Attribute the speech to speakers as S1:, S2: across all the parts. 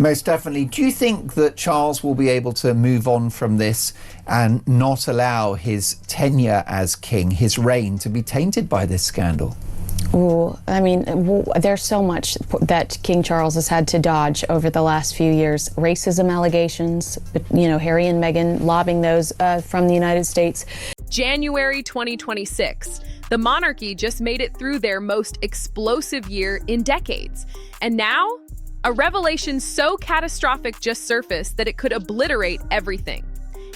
S1: Most definitely. Do you think that Charles will be able to move on from this and not allow his tenure as king, his reign, to be tainted by this scandal?
S2: Ooh, I mean, there's so much that King Charles has had to dodge over the last few years. Racism allegations, Harry and Meghan lobbing those from the United States.
S3: January 2026. The monarchy just made it through their most explosive year in decades. And now, a revelation so catastrophic just surfaced that it could obliterate everything.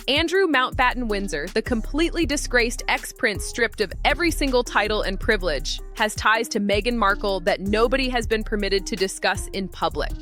S3: Andrew Mountbatten Windsor, the completely disgraced ex-prince stripped of every single title and privilege, has ties to Meghan Markle that nobody has been permitted to discuss in public.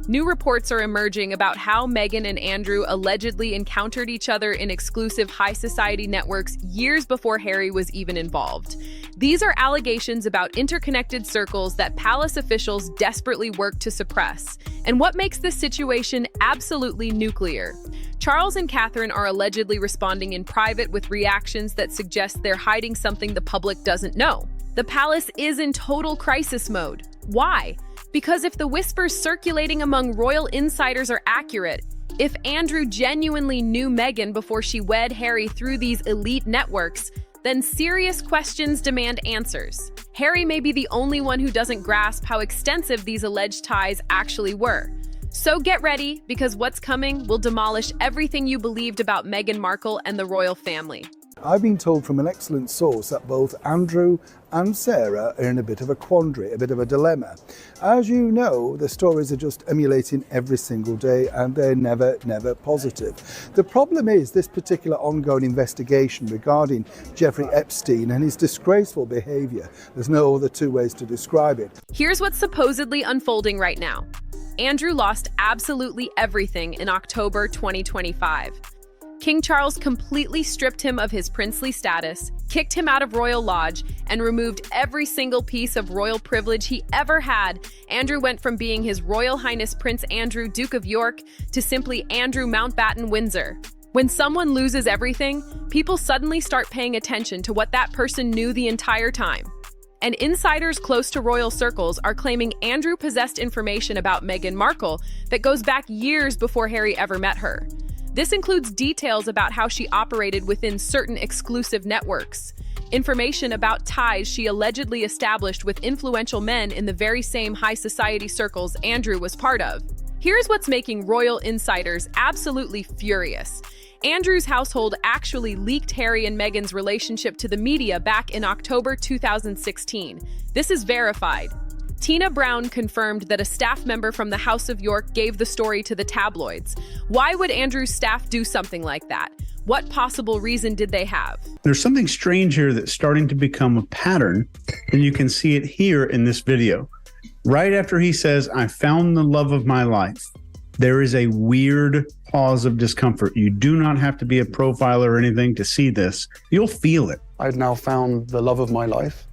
S3: New reports are emerging about how Meghan and Andrew allegedly encountered each other in exclusive high society networks years before Harry was even involved. These are allegations about interconnected circles that palace officials desperately work to suppress. And what makes this situation absolutely nuclear? Charles and Catherine are allegedly responding in private with reactions that suggest they're hiding something the public doesn't know. The palace is in total crisis mode. Why? Because if the whispers circulating among royal insiders are accurate, if Andrew genuinely knew Meghan before she wed Harry through these elite networks, then serious questions demand answers. Harry may be the only one who doesn't grasp how extensive these alleged ties actually were. So get ready, because what's coming will demolish everything you believed about Meghan Markle and the royal family.
S4: I've been told from an excellent source that both Andrew and Sarah are in a bit of a quandary, a bit of a dilemma. As you know, the stories are just emulating every single day and they're never positive. The problem is this particular ongoing investigation regarding Jeffrey Epstein and his disgraceful behavior. There's no other two ways to describe it.
S3: Here's what's supposedly unfolding right now. Andrew lost absolutely everything in October 2025. King Charles completely stripped him of his princely status, kicked him out of Royal Lodge, and removed every single piece of royal privilege he ever had. Andrew went from being His Royal Highness Prince Andrew, Duke of York, to simply Andrew Mountbatten Windsor. When someone loses everything, people suddenly start paying attention to what that person knew the entire time. And insiders close to royal circles are claiming Andrew possessed information about Meghan Markle that goes back years before Harry ever met her. This includes details about how she operated within certain exclusive networks, information about ties she allegedly established with influential men in the very same high society circles Andrew was part of. Here's what's making royal insiders absolutely furious. Andrew's household actually leaked Harry and Meghan's relationship to the media back in October 2016. This is verified. Tina Brown confirmed that a staff member from the House of York gave the story to the tabloids. Why would Andrew's staff do something like that? What possible reason did they have?
S5: There's something strange here that's starting to become a pattern, and you can see it here in this video. Right after he says, "I found the love of my life," there is a weird pause of discomfort. You do not have to be a profiler or anything to see this. You'll feel it.
S6: I'd now found the love of my life.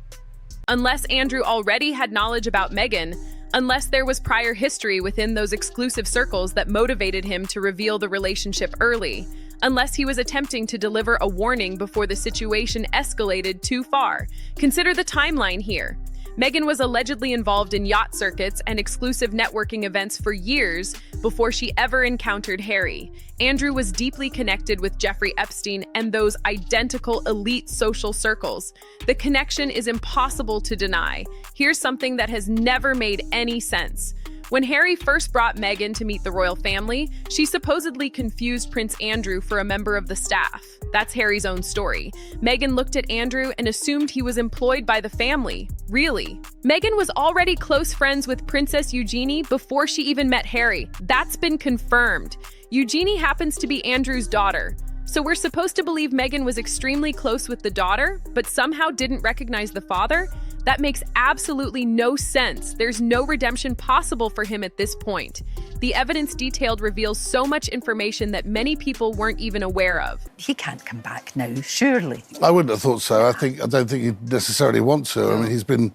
S3: Unless Andrew already had knowledge about Meghan, unless there was prior history within those exclusive circles that motivated him to reveal the relationship early, unless he was attempting to deliver a warning before the situation escalated too far. Consider the timeline here. Meghan was allegedly involved in yacht circuits and exclusive networking events for years before she ever encountered Harry. Andrew was deeply connected with Jeffrey Epstein and those identical elite social circles. The connection is impossible to deny. Here's something that has never made any sense. When Harry first brought Meghan to meet the royal family, she supposedly confused Prince Andrew for a member of the staff. That's Harry's own story. Meghan looked at Andrew and assumed he was employed by the family. Really? Meghan was already close friends with Princess Eugenie before she even met Harry. That's been confirmed. Eugenie happens to be Andrew's daughter. So we're supposed to believe Meghan was extremely close with the daughter, but somehow didn't recognize the father? That makes absolutely no sense. There's no redemption possible for him at this point. The evidence detailed reveals so much information that many people weren't even aware of.
S7: He can't come back now, surely.
S8: I wouldn't have thought so. I don't think he'd necessarily want to. I mean, he's been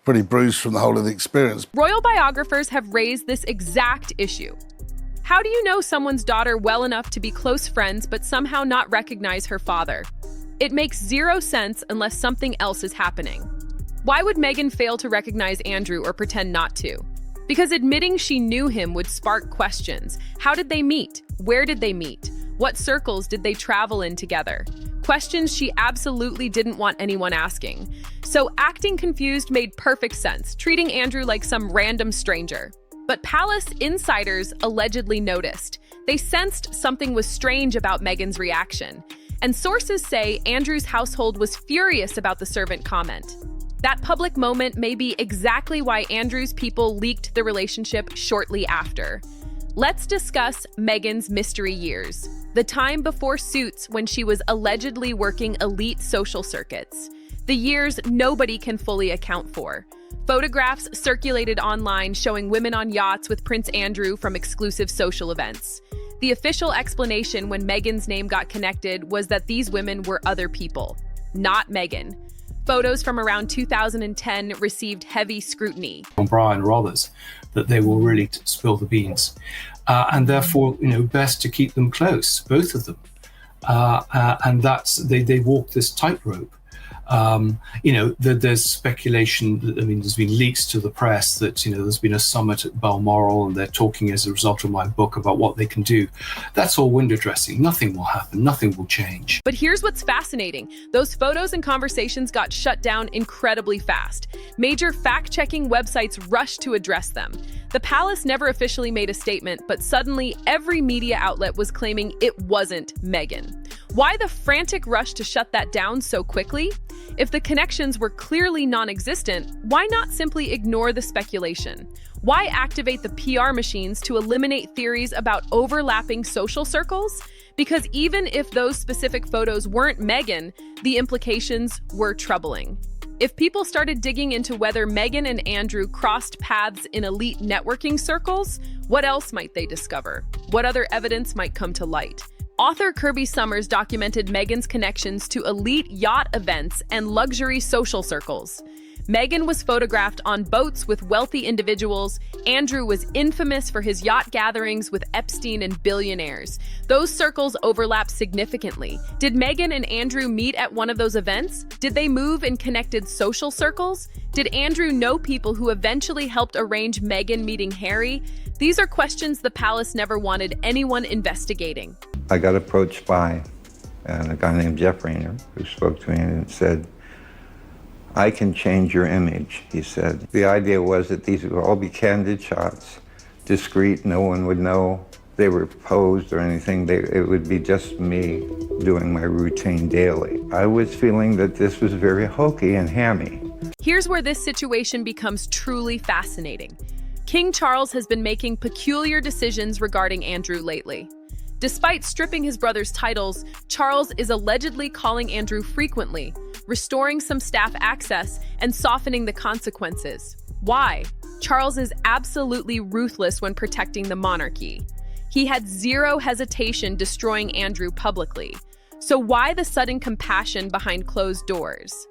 S8: pretty bruised from the whole of the experience.
S3: Royal biographers have raised this exact issue. How do you know someone's daughter well enough to be close friends but somehow not recognize her father? It makes zero sense unless something else is happening. Why would Meghan fail to recognize Andrew or pretend not to? Because admitting she knew him would spark questions. How did they meet? Where did they meet? What circles did they travel in together? Questions she absolutely didn't want anyone asking. So acting confused made perfect sense, treating Andrew like some random stranger. But palace insiders allegedly noticed. They sensed something was strange about Meghan's reaction. And sources say Andrew's household was furious about the servant comment. That public moment may be exactly why Andrew's people leaked the relationship shortly after. Let's discuss Meghan's mystery years, the time before Suits when she was allegedly working elite social circuits. The years nobody can fully account for. Photographs circulated online showing women on yachts with Prince Andrew from exclusive social events. The official explanation when Meghan's name got connected was that these women were other people, not Meghan. Photos from around 2010 received heavy scrutiny.
S9: On Brian or others, that they will really spill the beans. And therefore, best to keep them close, both of them. And that's, they walk this tightrope. There's speculation, there's been leaks to the press that, there's been a summit at Balmoral and they're talking as a result of my book about what they can do. That's all window dressing. Nothing will happen. Nothing will change.
S3: But here's what's fascinating. Those photos and conversations got shut down incredibly fast. Major fact-checking websites rushed to address them. The palace never officially made a statement, but suddenly every media outlet was claiming it wasn't Meghan. Why the frantic rush to shut that down so quickly? If the connections were clearly non-existent, why not simply ignore the speculation? Why activate the PR machines to eliminate theories about overlapping social circles? Because even if those specific photos weren't Meghan, the implications were troubling. If people started digging into whether Meghan and Andrew crossed paths in elite networking circles, what else might they discover? What other evidence might come to light? Author Kirby Summers documented Meghan's connections to elite yacht events and luxury social circles. Meghan was photographed on boats with wealthy individuals. Andrew was infamous for his yacht gatherings with Epstein and billionaires. Those circles overlap significantly. Did Meghan and Andrew meet at one of those events? Did they move in connected social circles? Did Andrew know people who eventually helped arrange Meghan meeting Harry? These are questions the palace never wanted anyone investigating.
S10: I got approached by a guy named Jeff Rayner, who spoke to me and said, "I can change your image," he said. The idea was that these would all be candid shots, discreet, no one would know they were posed or anything. It would be just me doing my routine daily. I was feeling that this was very hokey and hammy.
S3: Here's where this situation becomes truly fascinating. King Charles has been making peculiar decisions regarding Andrew lately. Despite stripping his brother's titles, Charles is allegedly calling Andrew frequently, restoring some staff access, and softening the consequences. Why? Charles is absolutely ruthless when protecting the monarchy. He had zero hesitation destroying Andrew publicly. So why the sudden compassion behind closed doors?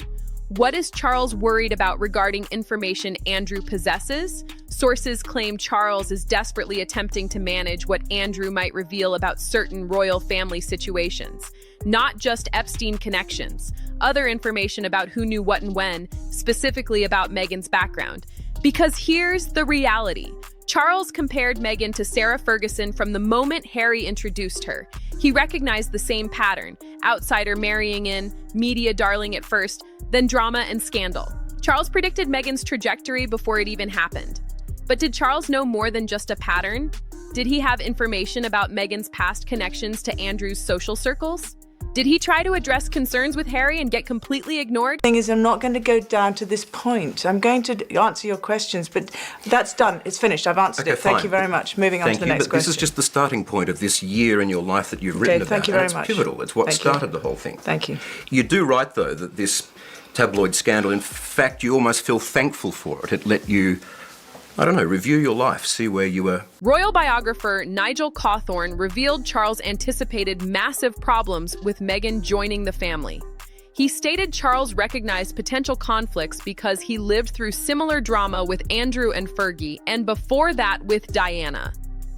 S3: What is Charles worried about regarding information Andrew possesses? Sources claim Charles is desperately attempting to manage what Andrew might reveal about certain royal family situations, not just Epstein connections, other information about who knew what and when, specifically about Meghan's background. Because here's the reality. Charles compared Meghan to Sarah Ferguson from the moment Harry introduced her. He recognized the same pattern: outsider marrying in, media darling at first, then drama and scandal. Charles predicted Meghan's trajectory before it even happened. But did Charles know more than just a pattern? Did he have information about Meghan's past connections to Andrew's social circles? Did he try to address concerns with Harry and get completely ignored?
S11: The thing is, I'm not going to go down to this point. I'm going to answer your questions, but that's done. It's finished. I've answered it. Thank you very much. Moving on to the next question.
S12: This is just the starting point of this year in your life that you've written about.
S11: Thank you very much.
S12: It's pivotal. It's what started the whole thing.
S11: Thank you.
S12: You do write, though, that this tabloid scandal, in fact, you almost feel thankful for it. It let you, review your life, see where you were.
S3: Royal biographer Nigel Cawthorne revealed Charles anticipated massive problems with Meghan joining the family. He stated Charles recognized potential conflicts because he lived through similar drama with Andrew and Fergie, and before that with Diana.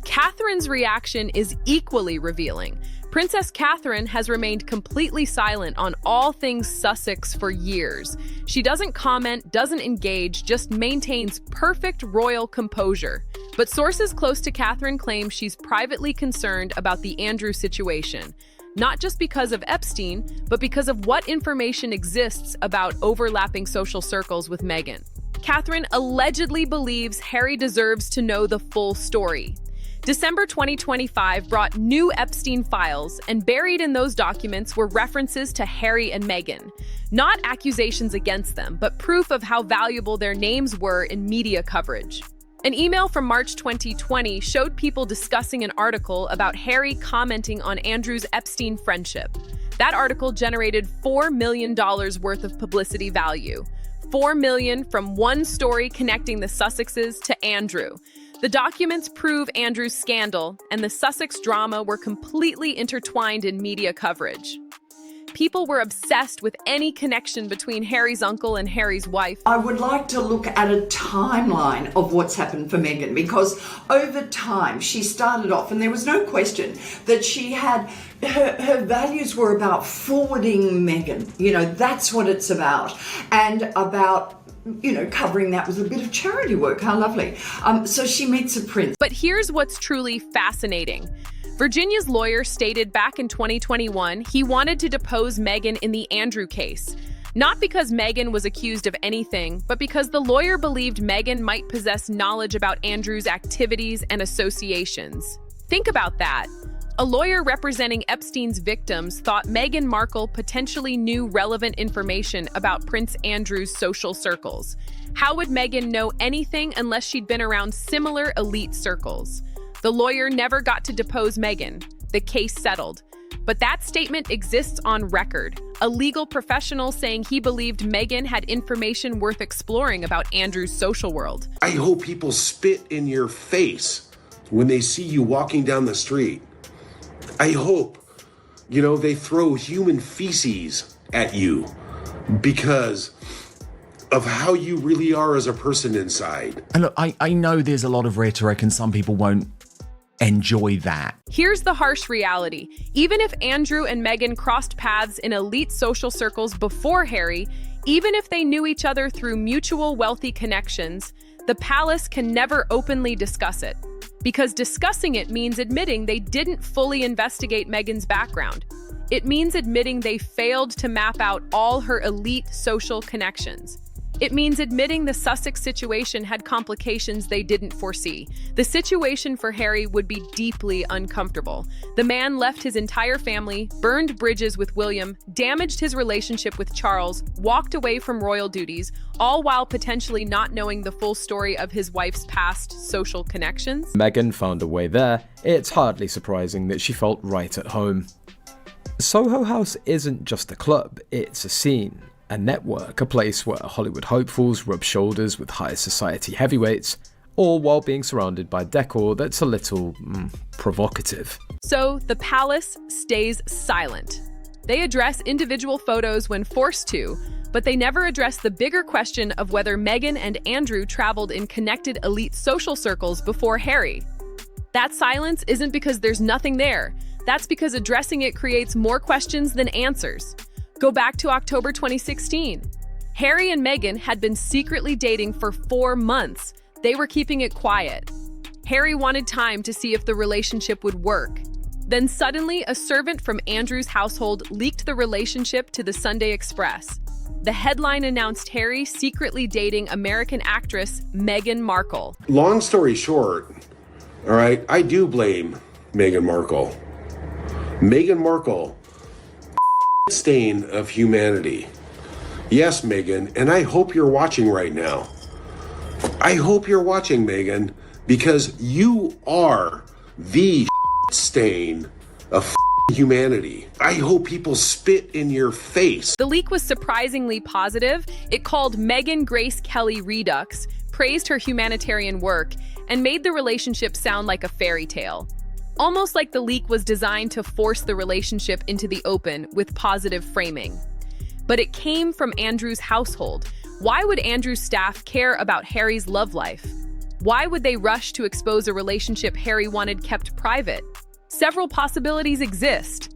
S3: Catherine's reaction is equally revealing. Princess Catherine has remained completely silent on all things Sussex for years. She doesn't comment, doesn't engage, just maintains perfect royal composure. But sources close to Catherine claim she's privately concerned about the Andrew situation, not just because of Epstein, but because of what information exists about overlapping social circles with Meghan. Catherine allegedly believes Harry deserves to know the full story. December 2025 brought new Epstein files, and buried in those documents were references to Harry and Meghan. Not accusations against them, but proof of how valuable their names were in media coverage. An email from March 2020 showed people discussing an article about Harry commenting on Andrew's Epstein friendship. That article generated $4 million worth of publicity value. $4 million from one story connecting the Sussexes to Andrew. The documents prove Andrew's scandal and the Sussex drama were completely intertwined in media coverage. People were obsessed with any connection between Harry's uncle and Harry's wife.
S7: I would like to look at a timeline of what's happened for Meghan, because over time she started off, and there was no question that she had, her values were about forwarding Meghan. You know, that's what it's about. And about, you know, covering that with a bit of charity work. How lovely. So she meets a prince.
S3: But here's what's truly fascinating. Virginia's lawyer stated back in 2021 he wanted to depose Meghan in the Andrew case. Not because Meghan was accused of anything, but because the lawyer believed Meghan might possess knowledge about Andrew's activities and associations. Think about that. A lawyer representing Epstein's victims thought Meghan Markle potentially knew relevant information about Prince Andrew's social circles. How would Meghan know anything unless she'd been around similar elite circles? The lawyer never got to depose Meghan. The case settled. But that statement exists on record. A legal professional saying he believed Meghan had information worth exploring about Andrew's social world.
S13: I hope people spit in your face when they see you walking down the street. I hope, you know, they throw human feces at you because of how you really are as a person inside.
S14: And look, I know there's a lot of rhetoric and some people won't enjoy that.
S3: Here's the harsh reality. Even if Andrew and Meghan crossed paths in elite social circles before Harry, even if they knew each other through mutual wealthy connections, the palace can never openly discuss it. Because discussing it means admitting they didn't fully investigate Meghan's background. It means admitting they failed to map out all her elite social connections. It means admitting the Sussex situation had complications they didn't foresee. The situation for Harry would be deeply uncomfortable. The man left his entire family, burned bridges with William, damaged his relationship with Charles, walked away from royal duties, all while potentially not knowing the full story of his wife's past social connections.
S15: Meghan found a way there. It's hardly surprising that she felt right at home. Soho House isn't just a club, it's a scene. A network, a place where Hollywood hopefuls rub shoulders with high society heavyweights, all while being surrounded by decor that's a little provocative.
S3: So the palace stays silent. They address individual photos when forced to, but they never address the bigger question of whether Meghan and Andrew traveled in connected elite social circles before Harry. That silence isn't because there's nothing there. That's because addressing it creates more questions than answers. Go back to October 2016. Harry and Meghan had been secretly dating for 4 months. They were keeping it quiet. Harry wanted time to see if the relationship would work. Then suddenly, a servant from Andrew's household leaked the relationship to the Sunday Express. The headline announced Harry secretly dating American actress Meghan Markle.
S13: Long story short, all right, I do blame Meghan Markle. Meghan Markle, stain of humanity. Yes, Meghan, and I hope you're watching right now. I hope you're watching, Meghan, because you are the stain of humanity. I hope people spit in your face.
S3: The leak was surprisingly positive. It called Meghan Grace Kelly Redux, praised her humanitarian work, and made the relationship sound like a fairy tale. Almost like the leak was designed to force the relationship into the open with positive framing. But it came from Andrew's household. Why would Andrew's staff care about Harry's love life? Why would they rush to expose a relationship Harry wanted kept private? Several possibilities exist.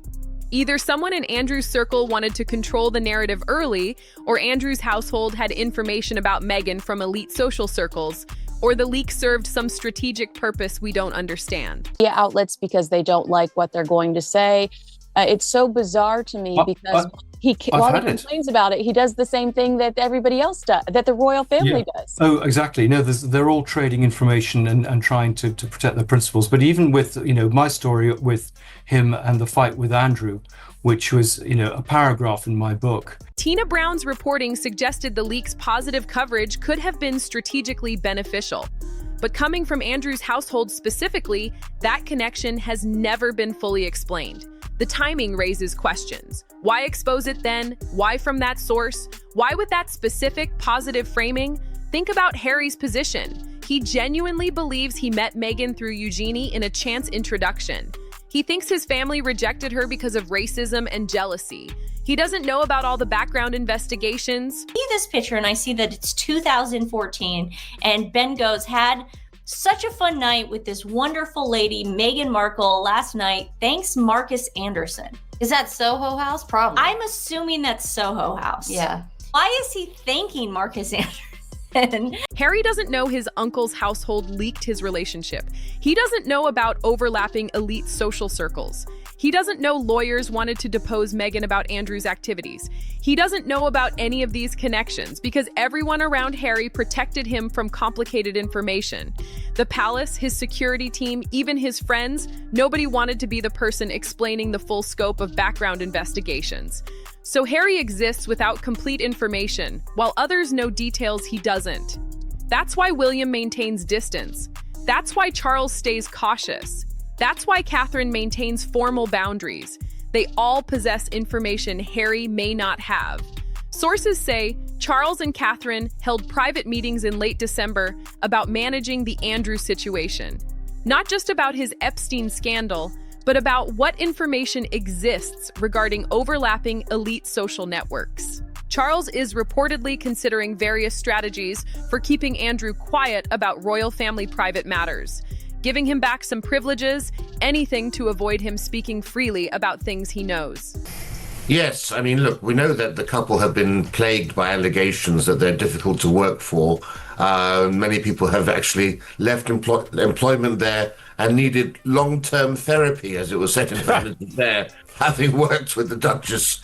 S3: Either someone in Andrew's circle wanted to control the narrative early, or Andrew's household had information about Meghan from elite social circles, or the leak served some strategic purpose we don't understand.
S2: Media outlets because they don't like what they're going to say. It's so bizarre to me because while he complains about it, he does the same thing that everybody else does, that the royal family does.
S9: Oh, exactly. No, they're all trading information and trying to protect their principles. But even with, my story with him and the fight with Andrew, which was, a paragraph in my book.
S3: Tina Brown's reporting suggested the leak's positive coverage could have been strategically beneficial. But coming from Andrew's household specifically, that connection has never been fully explained. The timing raises questions. Why expose it then? Why from that source? Why with that specific positive framing? Think about Harry's position. He genuinely believes he met Meghan through Eugenie in a chance introduction. He thinks his family rejected her because of racism and jealousy. He doesn't know about all the background investigations.
S16: I see this picture and I see that it's 2014 and Ben goes, had such a fun night with this wonderful lady, Meghan Markle, last night. Thanks, Marcus Anderson.
S17: Is that Soho House? Probably.
S16: I'm assuming that's Soho House.
S17: Yeah.
S16: Why is he thanking Marcus Anderson?
S3: Harry doesn't know his uncle's household leaked his relationship. He doesn't know about overlapping elite social circles. He doesn't know lawyers wanted to depose Meghan about Andrew's activities. He doesn't know about any of these connections because everyone around Harry protected him from complicated information. The palace, his security team, even his friends, nobody wanted to be the person explaining the full scope of background investigations. So Harry exists without complete information, while others know details he doesn't. That's why William maintains distance. That's why Charles stays cautious. That's why Catherine maintains formal boundaries. They all possess information Harry may not have. Sources say Charles and Catherine held private meetings in late December about managing the Andrew situation. Not just about his Epstein scandal, but about what information exists regarding overlapping elite social networks. Charles is reportedly considering various strategies for keeping Andrew quiet about royal family private matters, giving him back some privileges, anything to avoid him speaking freely about things he knows.
S18: Yes, I mean, look, we know that the couple have been plagued by allegations that they're difficult to work for. Many people have actually left employment there and needed long-term therapy, as it was said in there, having worked with the Duchess.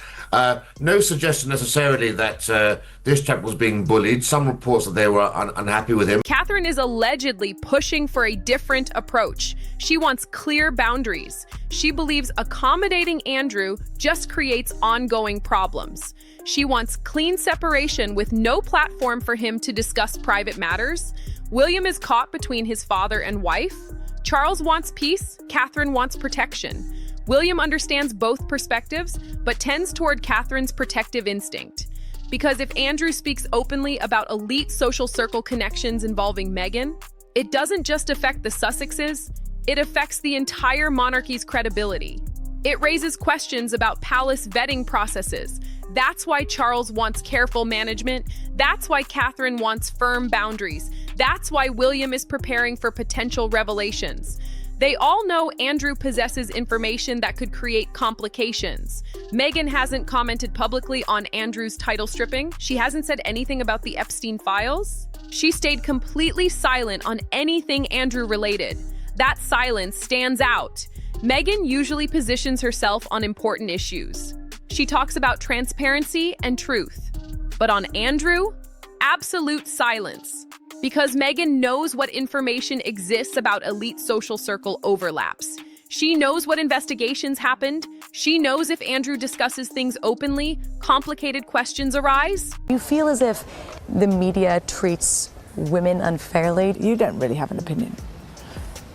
S18: No suggestion necessarily that this chap was being bullied. Some reports that they were unhappy with him.
S3: Catherine is allegedly pushing for a different approach. She wants clear boundaries. She believes accommodating Andrew just creates ongoing problems. She wants clean separation with no platform for him to discuss private matters. William is caught between his father and wife. Charles wants peace. Catherine wants protection. William understands both perspectives, but tends toward Catherine's protective instinct. Because if Andrew speaks openly about elite social circle connections involving Meghan, it doesn't just affect the Sussexes, it affects the entire monarchy's credibility. It raises questions about palace vetting processes. That's why Charles wants careful management. That's why Catherine wants firm boundaries. That's why William is preparing for potential revelations. They all know Andrew possesses information that could create complications. Meghan hasn't commented publicly on Andrew's title stripping. She hasn't said anything about the Epstein files. She stayed completely silent on anything Andrew related. That silence stands out. Meghan usually positions herself on important issues. She talks about transparency and truth. But on Andrew, absolute silence. Because Meghan knows what information exists about elite social circle overlaps. She knows what investigations happened. She knows if Andrew discusses things openly, complicated questions arise.
S19: You feel as if the media treats women unfairly.
S11: You don't really have an opinion.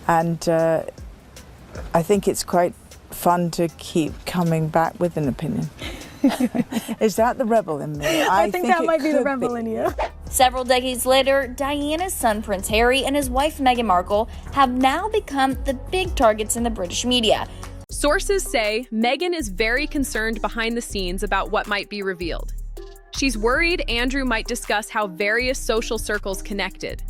S11: And I think it's quite fun to keep coming back with an opinion. Is that the rebel in me?
S19: I think that might be the rebel in you.
S17: Several decades later, Diana's son Prince Harry and his wife Meghan Markle have now become the big targets in the British media.
S3: Sources say Meghan is very concerned behind the scenes about what might be revealed. She's worried Andrew might discuss how various social circles connected.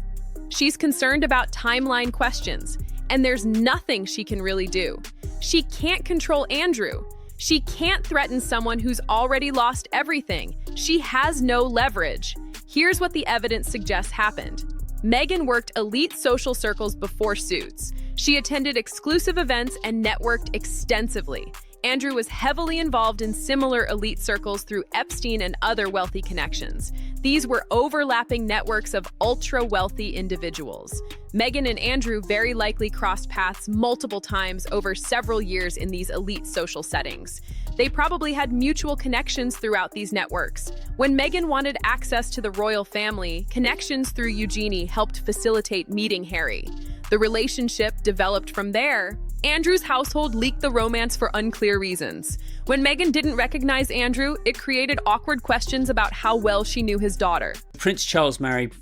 S3: She's concerned about timeline questions. And there's nothing she can really do. She can't control Andrew. She can't threaten someone who's already lost everything. She has no leverage. Here's what the evidence suggests happened. Meghan worked elite social circles before Suits. She attended exclusive events and networked extensively. Andrew was heavily involved in similar elite circles through Epstein and other wealthy connections. These were overlapping networks of ultra-wealthy individuals. Meghan and Andrew very likely crossed paths multiple times over several years in these elite social settings. They probably had mutual connections throughout these networks. When Meghan wanted access to the royal family, connections through Eugenie helped facilitate meeting Harry. The relationship developed from there. Andrew's household leaked the romance for unclear reasons. When Meghan didn't recognize Andrew, it created awkward questions about how well she knew his daughter.
S20: Prince Charles married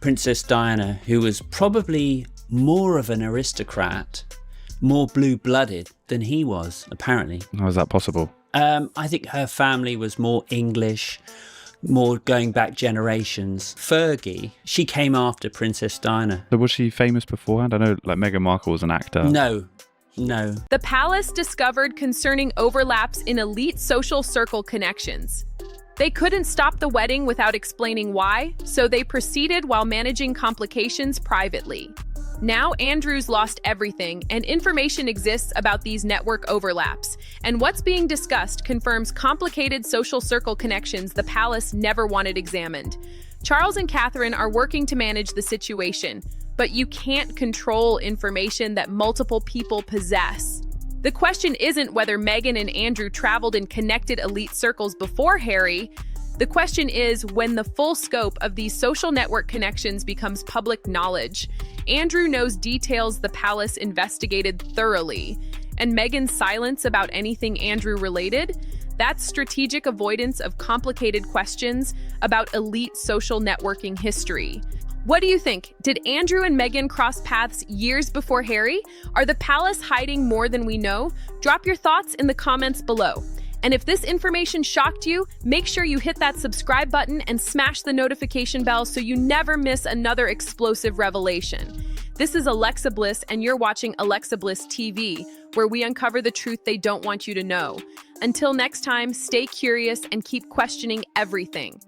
S20: Princess Diana, who was probably more of an aristocrat, more blue-blooded than he was, apparently.
S21: How is that possible?
S20: I think her family was more English, more going back generations. Fergie, she came after Princess Diana.
S21: So was she famous beforehand? I know like Meghan Markle was an actor.
S20: No.
S3: The palace discovered concerning overlaps in elite social circle connections. They couldn't stop the wedding without explaining why, so they proceeded while managing complications privately. Now Andrew's lost everything, and information exists about these network overlaps. And what's being discussed confirms complicated social circle connections the palace never wanted examined. Charles and Catherine are working to manage the situation, but you can't control information that multiple people possess. The question isn't whether Meghan and Andrew traveled in connected elite circles before Harry. The question is when the full scope of these social network connections becomes public knowledge. Andrew knows details the palace investigated thoroughly, and Meghan's silence about anything Andrew related, that's strategic avoidance of complicated questions about elite social networking history. What do you think? Did Andrew and Meghan cross paths years before Harry? Are the palace hiding more than we know? Drop your thoughts in the comments below. And if this information shocked you, make sure you hit that subscribe button and smash the notification bell so you never miss another explosive revelation. This is Alexa Bliss, and you're watching Alexa Bliss TV, where we uncover the truth they don't want you to know. Until next time, stay curious and keep questioning everything.